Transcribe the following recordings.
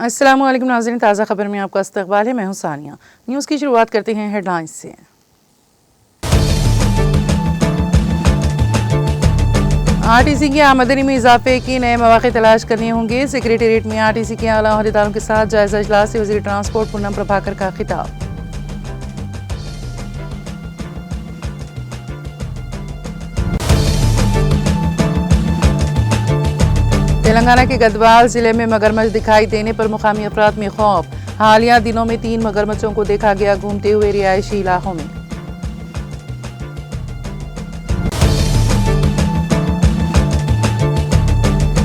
अस्सलाम वालेकुम नाज़रीन, ताज़ा खबर में आपका इस्तकबाल है। मैं हूं सानिया। न्यूज़ की शुरुआत करते हैं हेडलाइंस से। आरटीसी की आमदनी में इजाफे के नए मौके तलाश करने होंगे। सेक्रेटेरिएट में आरटीसी के आला अहदेदारों के साथ जायजा इजलास से वज़ीर ट्रांसपोर्ट पूनम प्रभाकर का खिताब। तेलंगाना के गदवाल जिले में मगरमच्छ दिखाई देने पर मुकामी अफराद में खौफ। हालिया दिनों में 3 मगरमच्छों को देखा गया घूमते हुए रिहायशी इलाकों में।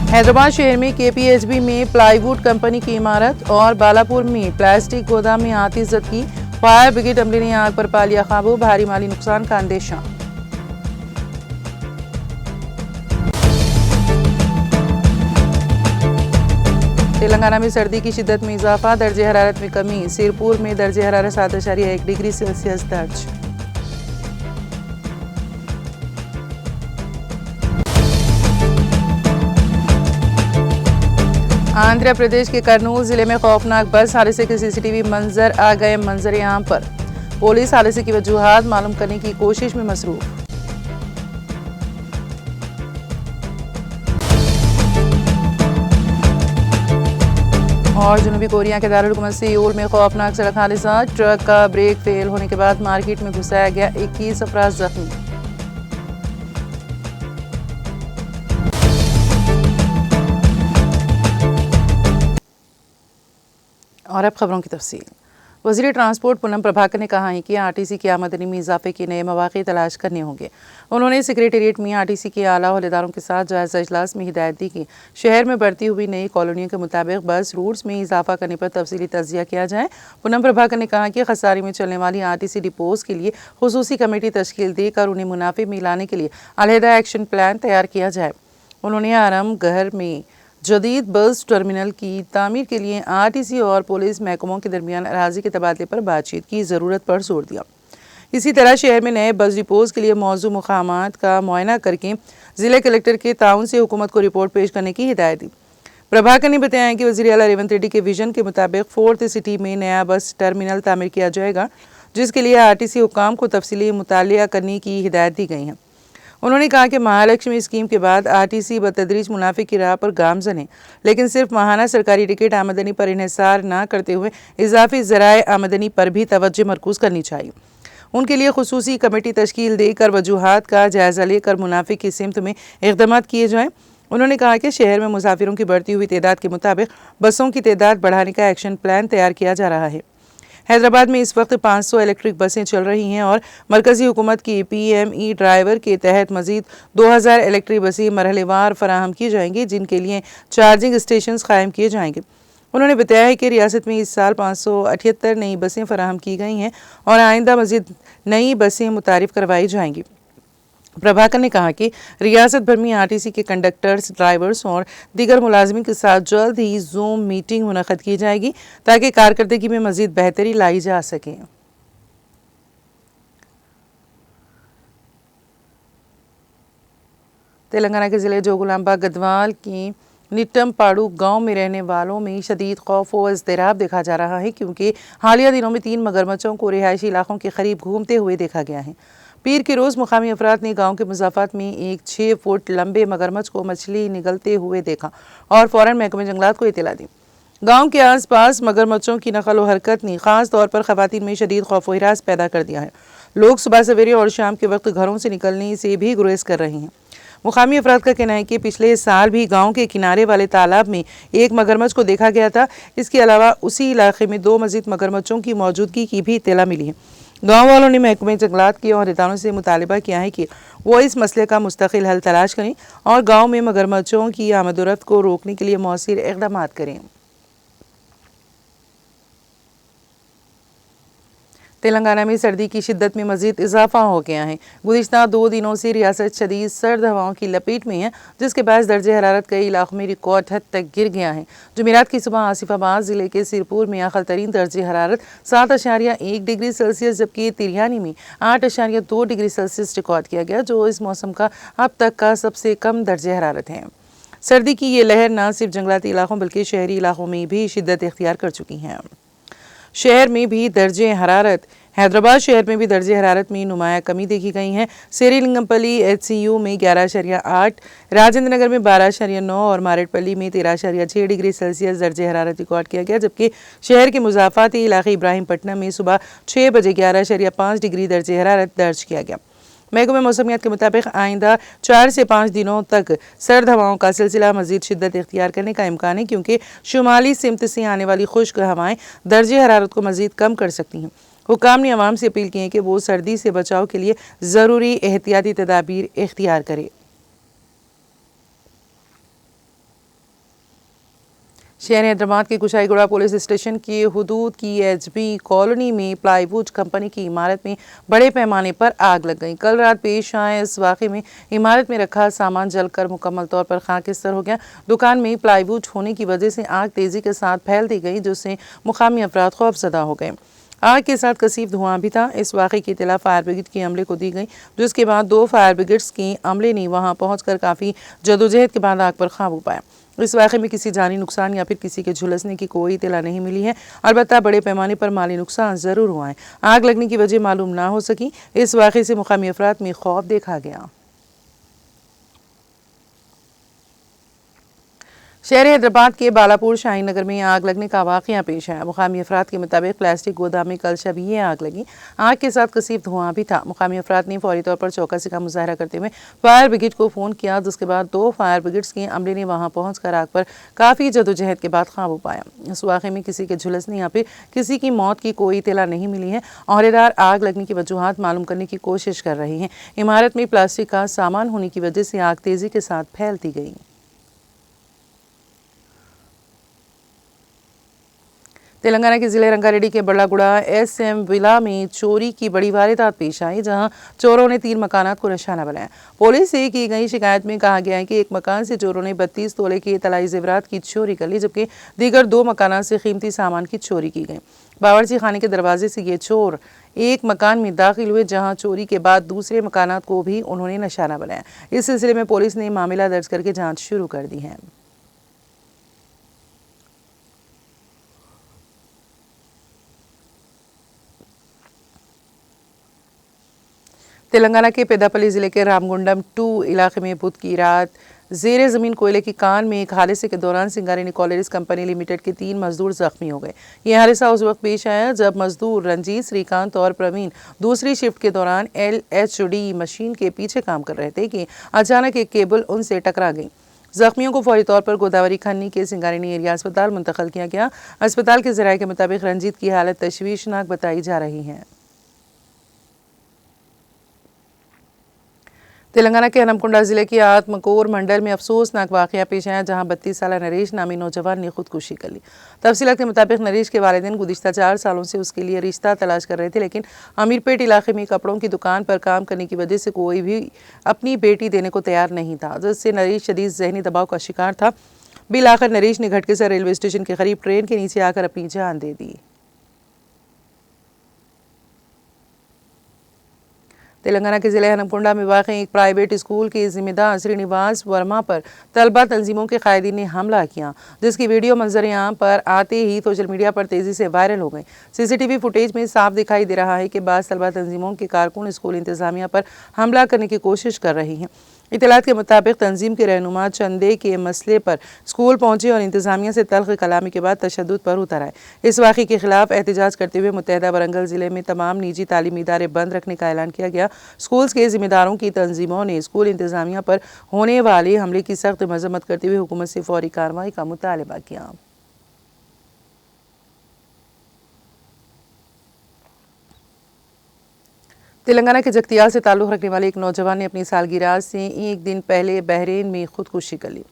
हैदराबाद शहर में केपीएचबी में प्लाईवुड कंपनी की इमारत और बालापुर में प्लास्टिक गोदाम में आतिश ज़द की। फायर ब्रिगेड अमले ने आग पर पा लिया काबू। भारी माली नुकसान का अंदेशा। तेलंगाना में सर्दी की शिद्दत में इजाफा, दर्जे हरारत में कमी। सिरपुर में दर्जे हरारत 7.1 डिग्री सेल्सियस दर्ज। आंध्र प्रदेश के कर्नूल जिले में खौफनाक बस हादसे के सीसीटीवी मंजर आ गए मंजर आम पर। पुलिस हादसे की वजूहात मालूम करने की कोशिश में मसरूफ। और जनूबी कोरिया के दारुल हुकूमत सियोल में खौफनाक सड़क हादसा, ट्रक का ब्रेक फेल होने के बाद मार्केट में घुसाया गया, 21 अफराद जख्मी। और अब खबरों की तफसील। वज़ीर ट्रांसपोर्ट पूनम प्रभाकर ने कहा है कि आरटीसी की आमदनी में इजाफे के नए मौके तलाश करने होंगे। उन्होंने सेक्रेटेरिएट में आरटीसी के आला अहदेदारों के साथ जायजा इजलास में हिदायत दी कि शहर में बढ़ती हुई नई कॉलोनियों के मुताबिक बस रूट्स में इजाफा करने पर तफसीली तज्जिया किया जाए। पूनम प्रभाकर ने कहा कि खसारी में चलने वाली आरटीसी डिपोज के लिए खुसूसी कमेटी तश्कील देकर उन्हें मुनाफे में लाने के लिए अलहदा एक्शन प्लान तैयार किया जाए। उन्होंने आराम घर में जदीद बस टर्मिनल की तामीर के लिए आरटीसी और पुलिस महकमों के दरमियान अराजी के तबादले पर बातचीत की ज़रूरत पर जोर दिया। इसी तरह शहर में नए बस डिपोज के लिए मौजूद मुकामात का मुआयना करके ज़िले कलेक्टर के ताउन से हुकूमत को रिपोर्ट पेश करने की हिदायत दी। प्रभाकर ने बताया कि वज़ीर आला रेवंत रेड्डी के विजन के मुताबिक 4th सिटी में नया बस टर्मिनल तामीर किया जाएगा, जिसके लिए आरटीसी हुकाम को तफसीली मुतालिया करने की हिदायत दी गई है। उन्होंने कहा कि महालक्ष्मी स्कीम के बाद आरटीसी बतदरीज मुनाफे की राह पर गामजन है, लेकिन सिर्फ माहाना सरकारी टिकट आमदनी पर इन्हिसार न करते हुए इजाफी ज़राए आमदनी पर भी तवज्जो मरकूज़ करनी चाहिए। उनके लिए खुसूसी कमेटी तश्कील देकर वजूहात का जायज़ा लेकर मुनाफे की सिमत में इक़दाम किए जाएँ। उन्होंने कहा कि शहर में मुसाफिरों की बढ़ती हुई तादाद के मुताबिक बसों की तादाद बढ़ाने का एक्शन प्लान तैयार किया जा रहा है। हैदराबाद में इस वक्त 500 इलेक्ट्रिक बसें चल रही हैं और मरकज़ी हुकूमत की PME ड्राइवर के तहत मज़ीद 2000 इलेक्ट्रिक बसें मरहलेवार फराहम की जाएंगी, जिनके लिए चार्जिंग स्टेशन कायम किए जाएंगे। उन्होंने बताया है कि रियासत में इस साल 578 नई बसें फराहम की गई हैं और आइंदा मज़ीद नई बसें मुतारिफ करवाई जाएंगी। प्रभाकर ने कहा कि रियासत भर में आरटीसी के कंडक्टर्स, ड्राइवर्स और दीगर मुलाजिमिन के साथ जल्द ही जूम मीटिंग मुनक़द की जाएगी ताकि कारकर्दगी में मज़ीद बेहतरी लाई जा सके। तेलंगाना के ज़िले जोगुलांबा गदवाल की निट्टमपाड़ू गांव में रहने वालों में शदीद खौफ व इज़्तिराब देखा जा रहा है, क्योंकि हालिया दिनों में 3 मगरमच्छों को रिहायशी इलाकों के करीब घूमते हुए देखा गया है। पीर के रोज़ मुकामी अफराद ने गांव के मुज़ाफ़ात में एक 6 फुट लंबे मगरमच्छ को मछली निगलते हुए देखा और फ़ौरन महकमे जंगलात को इत्तला दी। गांव के आसपास मगरमच्छों की नकल व हरकत ने ख़ास तौर पर ख़वातीन में शदीद खौफ व हिरास पैदा कर दिया है। लोग सुबह सवेरे और शाम के वक्त घरों से निकलने से भी गुरेज कर रहे हैं। मुकामी अफराद का कहना है कि पिछले साल भी गाँव के किनारे वाले तालाब में एक मगरमच्छ को देखा गया था। इसके अलावा उसी इलाके में 2 मज़ीद मगरमच्छों की मौजूदगी की भी इत्तला मिली है। गाँव वालों ने महकमे जंगलात के अहदेदारों से मुतालबा किया है कि वो इस मसले का मुस्तकिल हल तलाश करें और गाँव में मगरमच्छों की आमदोरफ्त को रोकने के लिए मौसीर इक़दाम करें। तेलंगाना में सर्दी की शिद्दत में मज़ीद इजाफा हो गया है। गुज़िश्ता 2 दिनों से रियासत शदीद सर्द हवाओं की लपेट में है, जिसके बाद दर्जे हरारत कई इलाकों में रिकॉर्ड हद तक गिर गया है। जुमेरात की सुबह आसिफाबाद ज़िले के सिरपुर में अक़ल तरीन दर्जे हरारत 7.1 डिग्री सेल्सियस, जबकि तिरियानी में 8.2 डिग्री सेल्सियस रिकॉर्ड किया गया, जो इस मौसम का अब तक का सबसे कम दर्जे हरारत है। सर्दी की ये लहर न सिर्फ जंगलाती इलाकों बल्कि शहरी इलाकों में भी शिद्दत इख्तियार कर चुकी है। शहर में भी दर्जे हरारत हैदराबाद शहर में भी दर्जे हरारत में नुमाया कमी देखी गई है। सेरीलिंगमपल्ली HCU में 11.8, राजेंद्र नगर में 12.9 और मारेडपल्ली में 13.6 डिग्री सेल्सियस दर्जे हरारत रिकॉर्ड किया गया, जबकि शहर के मुजाफाती इलाके इब्राहिमपट्टनम में सुबह 6 बजे 11.5 डिग्री दर्जे हरारत दर्ज किया गया। महकमे मौसमियात के मुताबिक आइंदा 4 से 5 दिनों तक सर्द हवाओं का सिलसिला मजीद शिद्दत इख्तियार करने का इम्कान है, क्योंकि शुमाली सिमत से आने वाली खुश्क हवाएं दर्जे हरारत को मजीद कम कर सकती हैं। हुकाम ने अवाम से अपील की है कि वो सर्दी से बचाव के लिए ज़रूरी एहतियाती तदाबीर इख्तियार करें। शहर हैदराबाद के कुशाईगुड़ा पुलिस स्टेशन की हुदूद की HB कॉलोनी में प्लाईवुड कंपनी की इमारत में बड़े पैमाने पर आग लग गई। कल रात पेश आए इस वाक़े में इमारत में रखा सामान जलकर मुकम्मल तौर पर खाकिस्तर हो गया। दुकान में प्लाईवुड होने की वजह से आग तेज़ी के साथ फैलती गई, जिससे मुकामी अफराद खौफजदा हो गए। आग के साथ कसीफ धुआं भी था। इस वाक़े की इत्तला फायर ब्रिगेड के अमले को दी गई, जिसके बाद 2 फायर ब्रिगेड्स के अमले ने वहां पहुंचकर काफ़ी जदोजहद के बाद आग पर काबू पाया। इस वाक़े में किसी जानी नुकसान या फिर किसी के झुलसने की कोई इत्तला नहीं मिली है। अलबत्ता बड़े पैमाने पर माली नुकसान ज़रूर हुआ है। आग लगने की वजह मालूम ना हो सकी। इस वाक़े से मुकामी अफराद में खौफ देखा गया। शहर हैदराबाद के बालापुर शाहीन नगर में आग लगने का वाक़या पेश आया। मुकामी अफराद के मुताबिक प्लास्टिक गोदाम में कल शब ये आग लगी। आग के साथ कसीफ धुआं भी था। मुकामी अफराद ने फौरी तौर पर चौकसी का मुजाहरा करते हुए फायर ब्रिगेड को फ़ोन किया, जिसके बाद 2 फायर ब्रिगेड्स के अमले ने वहां पहुंचकर आग पर काफ़ी जदोजहद के बाद काबू पाया। इस वाक़े में किसी के झुलसने या फिर किसी की मौत की कोई इत्तला नहीं मिली है। औहदेदार आग लगने की वजूहात मालूम करने की कोशिश कर रहे हैं। इमारत में प्लास्टिक का सामान होने की वजह से आग तेज़ी के साथ फैलती गई। तेलंगाना के जिले रंगारेड्डी के बड़लागुड़ा SM विला में चोरी की बड़ी वारदात पेश आई, जहां चोरों ने 3 मकानात को निशाना बनाया। पुलिस से की गई शिकायत में कहा गया है कि एक मकान से चोरों ने 32 तोले के तलाई जेवरात की चोरी कर ली, जबकि दीगर 2 मकानात से कीमती सामान की चोरी की गई। बावर्ची खाने के दरवाजे से ये चोर एक मकान में दाखिल हुए, जहां चोरी के बाद दूसरे मकानात को भी उन्होंने निशाना बनाया। इस सिलसिले में पुलिस ने मामला दर्ज करके जाँच शुरू कर दी है। तेलंगाना के पेदापल्ली जिले के रामगुंडम 2 इलाके में बुध की रात जेर ज़मीन कोयले की कान में एक हादसे के दौरान सिंगारेनी कॉलेज कंपनी लिमिटेड के 3 मजदूर जख्मी हो गए। यह हादसा उस वक्त पेश आया जब मजदूर रंजीत, श्रीकांत और प्रवीण दूसरी शिफ्ट के दौरान LHD मशीन के पीछे काम कर रहे थे कि अचानक एक केबल उनसे टकरा गई। जख्मियों को फौरी तौर पर गोदावरी खन्नी के सिंगारेनी एरिया अस्पताल मुंतकिल किया गया। अस्पताल के ज़राए के मुताबिक रंजीत की हालत तशवीशनाक बताई जा रही है। तेलंगाना के हनमकुंडा जिले के आत्मकोर मंडल में अफसोसनाक वाक़या पेश आया, जहां 32 साला नरेश नामी नौजवान ने खुदकुशी कर ली। तफसीलात के मुताबिक नरेश के वालिदैन गुज़िश्ता 4 सालों से उसके लिए रिश्ता तलाश कर रहे थे, लेकिन अमीरपेट इलाके में कपड़ों की दुकान पर काम करने की वजह से कोई भी अपनी बेटी देने को तैयार नहीं था, जिससे नरेश शदीद ज़हनी दबाव का शिकार था। बिल आखिर नरेश ने घटके से रेलवे स्टेशन के करीब ट्रेन के नीचे आकर अपनी जान दे दी। तेलंगाना के जिले हनमकुंडा में वाक़ एक प्राइवेट स्कूल के जिम्मेदार श्रीनिवास वर्मा पर तलबा तंजीमों के कायदीन ने हमला किया, जिसकी वीडियो मंजर आम पर आते ही सोशल मीडिया पर तेज़ी से वायरल हो गई। CCTV फुटेज में साफ दिखाई दे रहा है कि बाज़ तलबा तंजीमों के कारकुन स्कूल इंतज़ामिया पर हमला करने की कोशिश कर रही हैं। इत्तलात के मुताबिक तंजीम के रहनुमा चंदे के मसले पर स्कूल पहुंचे और इंतज़ामिया से तल्ख़ कलामी के बाद तशद्दुद पर उतर आए। इस वाक़े के खिलाफ एहतजाज करते हुए मुत्तहदा वरंगल ज़िले में तमाम निजी तालीमी इदारे बंद रखने का ऐलान किया गया। स्कूल्स के ज़िम्मेदारों की तंजीमों ने स्कूल इंतज़ामिया पर होने वाले हमले की सख्त मज़म्मत करते हुए हुकूमत से फौरी कार्रवाई का मुतालबा किया। तेलंगाना के जगतियाल से ताल्लुक़ रखने वाले एक नौजवान ने अपनी सालगिरह से एक दिन पहले बहरीन में खुदकुशी कर ली।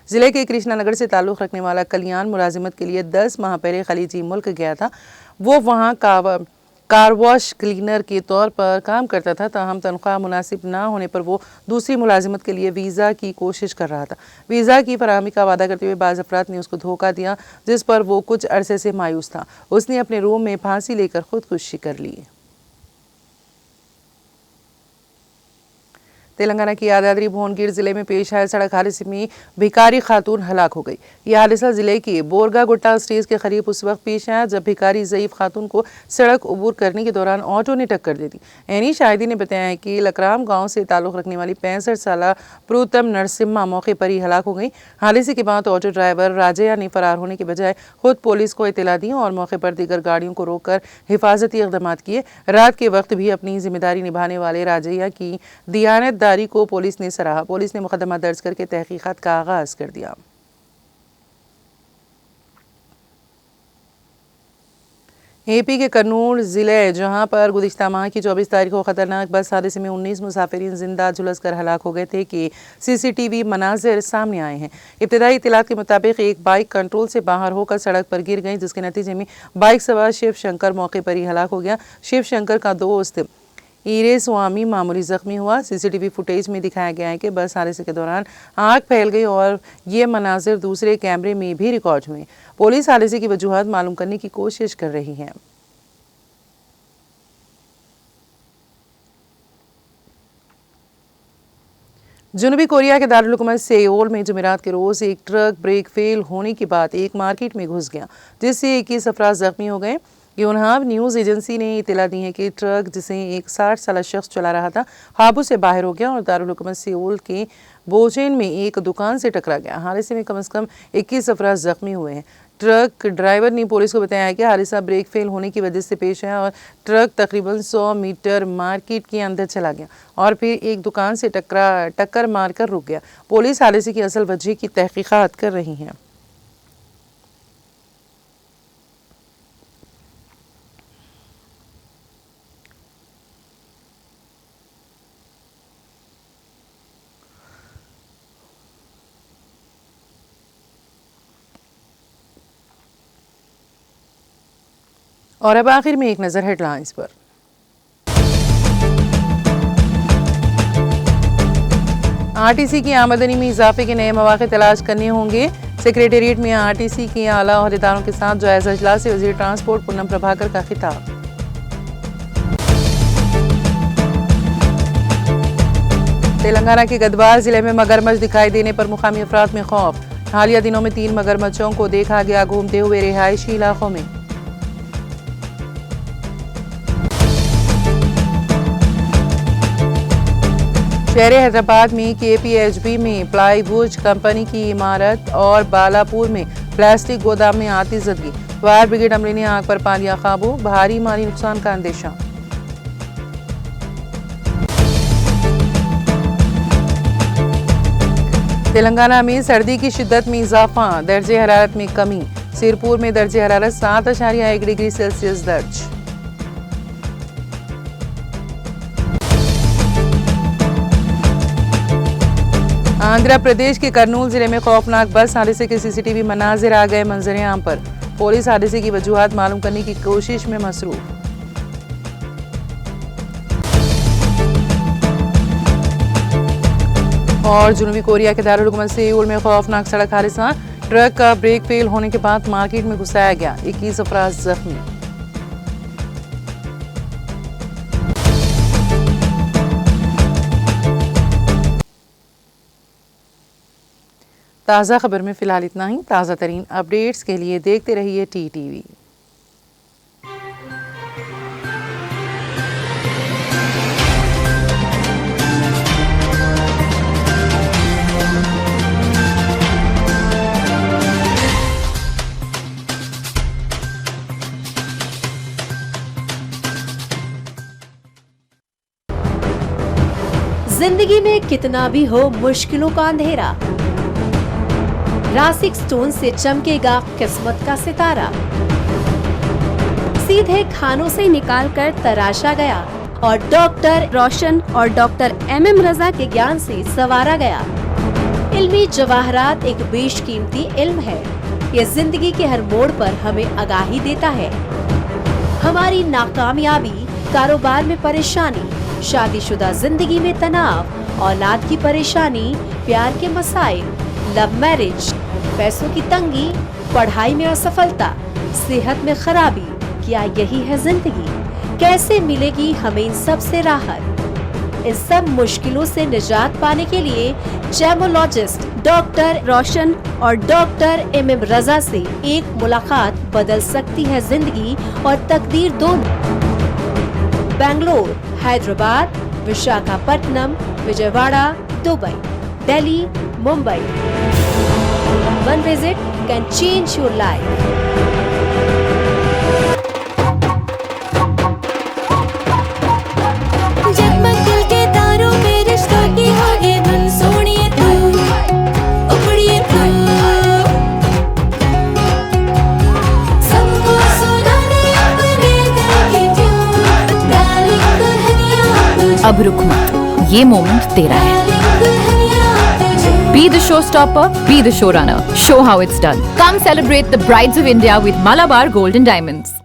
ज़िले के कृष्णानगर से ताल्लुक़ रखने वाला कल्याण मुलाजिमत के लिए 10 माह पहले खलीजी मुल्क गया था। वो वहाँ कार वॉश क्लीनर के तौर पर काम करता था, ताहम तनख्वाह मुनासिब ना होने पर वो दूसरी मुलाजिमत के लिए वीज़ा की कोशिश कर रहा था। वीज़ा की फराहमी का वादा करते हुए बाज़ अफराद ने उसको धोखा दिया, जिस पर वो कुछ अरसे से मायूस था। उसने अपने रूम में फांसी लेकर खुदकुशी कर ली। तेलंगाना की यादाद्री भुवनगिर जिले में पेश आए सड़क हादसे में भिखारी खातून हलाक हो गई। यह हादसा जिले के बोरगागुट्टा स्टेज के करीब उस वक्त पेश आया जब भिखारी ज़ईफ खातून को सड़क अबूर करने के दौरान ऑटो ने टक्कर दे दी। एनी शाहिदी ने बताया कि लकराम गांव से ताल्लुक रखने वाली 65 साल प्रोतम नरसिम्हा मौके पर ही हलाक हो गई। हादसे के बाद ऑटो ड्राइवर राजया ने फरार होने के बजाय खुद पुलिस को इत्तला दी और मौके पर दीगर गाड़ियों को रोककर हिफाजती इक़दाम किए। रात के वक्त भी अपनी जिम्मेदारी निभाने वाले राजया की दियानतदारी को पुलिस ने सराहा। पुलिस ने मुकदमा दर्ज करके तहकीकात का आगाज कर दिया। एपी के कर्नूल ज़िले जहां पर गुज़िश्ता माह की 24 तारीख को ख़तरनाक बस हादसे में 19 मुसाफिरीन जिंदा झुलस कर हलाक हो गए थे कि सीसीटीवी मनाजिर सामने आए हैं। इब्तदाई इत्तलात के मुताबिक एक बाइक कंट्रोल से बाहर होकर सड़क पर गिर गई, जिसके नतीजे में बाइक सवार शिव शंकर मौके पर ही हलाक हो गया। शिव शंकर का दोस्त ईरे स्वामी मामूली जख्मी हुआ। सीसीटीवी फुटेज में दिखाया गया है कि बस हादसे के दौरान आग फैल गई और ये मनाजिर दूसरे कैमरे में भी रिकॉर्ड हुए। पुलिस हादसे की वजूहात मालूम करने की कोशिश कर रही है। जनूबी कोरिया के दारुल हुकूमत सेओल में जुमेरात के रोज़ एक ट्रक ब्रेक फेल होने के बाद एक मार्केट में घुस गया, जिससे 21 अफराद जख्मी हो गए। योनहाब न्यूज़ एजेंसी ने इत्तला दी है कि ट्रक जिसे एक 60 साल शख्स चला रहा था काबू से बाहर हो गया और दारुल हुकूमत सेओल के बोचेन में एक दुकान से टकरा गया। हादसे में कम से कम 21 अफराद जख्मी हुए हैं। ट्रक ड्राइवर ने पुलिस को बताया कि हादसा ब्रेक फेल होने की वजह से पेश आया और ट्रक तकरीबन 100 मीटर मार्केट के अंदर चला गया और फिर एक दुकान से टक्कर मारकर रुक गया। पुलिस हादसे की असल वजह की तहकीकात कर रही है। और अब आखिर में एक नज़र हेडलाइंस पर। आरटीसी की आमदनी में इजाफे के नए मौके तलाश करने होंगे। सेक्रेटेरिएट में आरटीसी के आला ओहदेदारों के साथ जायजा इजलास से वज़ीर ट्रांसपोर्ट पूनम प्रभाकर का खिताब। तेलंगाना के गदवाल जिले में मगरमच्छ दिखाई देने पर मुकामी अफराद में खौफ। हालिया दिनों में 3 मगरमच्छों को देखा गया घूमते हुए रिहायशी इलाकों में। शहर हैदराबाद में केपीएचबी में प्लाईवुड कंपनी की इमारत और बालापुर में प्लास्टिक गोदाम में आतिशबाजी। फायर ब्रिगेड अमले ने आग पर पा लिया काबू। भारी माली नुकसान का अंदेशा। तेलंगाना में सर्दी की शिद्दत में इजाफा, दर्जे हरारत में कमी। सिरपुर में दर्जे हरारत 7.1 डिग्री सेल्सियस दर्ज। आंध्र प्रदेश के कर्नूल जिले में खौफनाक बस हादसे के सीसीटीवी मनाजिर आ गए मंजर आम पर। पुलिस हादसे की वजूहात मालूम करने की कोशिश में मसरूफ। और जनूबी कोरिया के दारुल हुकूमत सेऊल में खौफनाक सड़क हादसा, ट्रक का ब्रेक फेल होने के बाद मार्केट में घुसाया गया, 21 अफराद जख्मी। ताज़ा खबर में फ़िलहाल इतना ही। ताज़ा तरीन अपडेट्स के लिए देखते रहिए TTV। जिंदगी में कितना भी हो मुश्किलों का अंधेरा, रासिक स्टोन से चमकेगा किस्मत का सितारा। सीधे खानों से निकालकर तराशा गया और डॉक्टर रोशन और डॉक्टर MM रजा के ज्ञान से संवारा गया। इल्मी जवाहरात एक बेशकीमती इल्म है। ये जिंदगी के हर मोड़ पर हमें आगाही देता है। हमारी नाकामयाबी, कारोबार में परेशानी, शादीशुदा जिंदगी में तनाव, औलाद की परेशानी, प्यार के मसाइल, लव मैरिज, पैसों की तंगी, पढ़ाई में असफलता, सेहत में खराबी, क्या यही है जिंदगी? कैसे मिलेगी हमें इन सब से राहत? इन सब मुश्किलों से निजात पाने के लिए जेमोलॉजिस्ट डॉक्टर रोशन और डॉक्टर MM रजा से एक मुलाकात बदल सकती है जिंदगी और तकदीर दोनों। Bangalore, Hyderabad, Visakhapatnam, Vijayawada, Dubai, Delhi, Mumbai. One visit can change your life. जगमग दिल के तारों में रिश्तों की होगी धुन, सोनिए तू, उखड़िए तू, सबको सुनाने अपने दिल की ट्यून, डार्लिंग दुल्हनिया तुझे, अब रुक मत, ये मोमेंट तेरा है। डार्लिंग दुल्हनिया तुझे। Be the showstopper, be the showrunner. Show how it's done. Come celebrate the brides of India with Malabar Gold and Diamonds.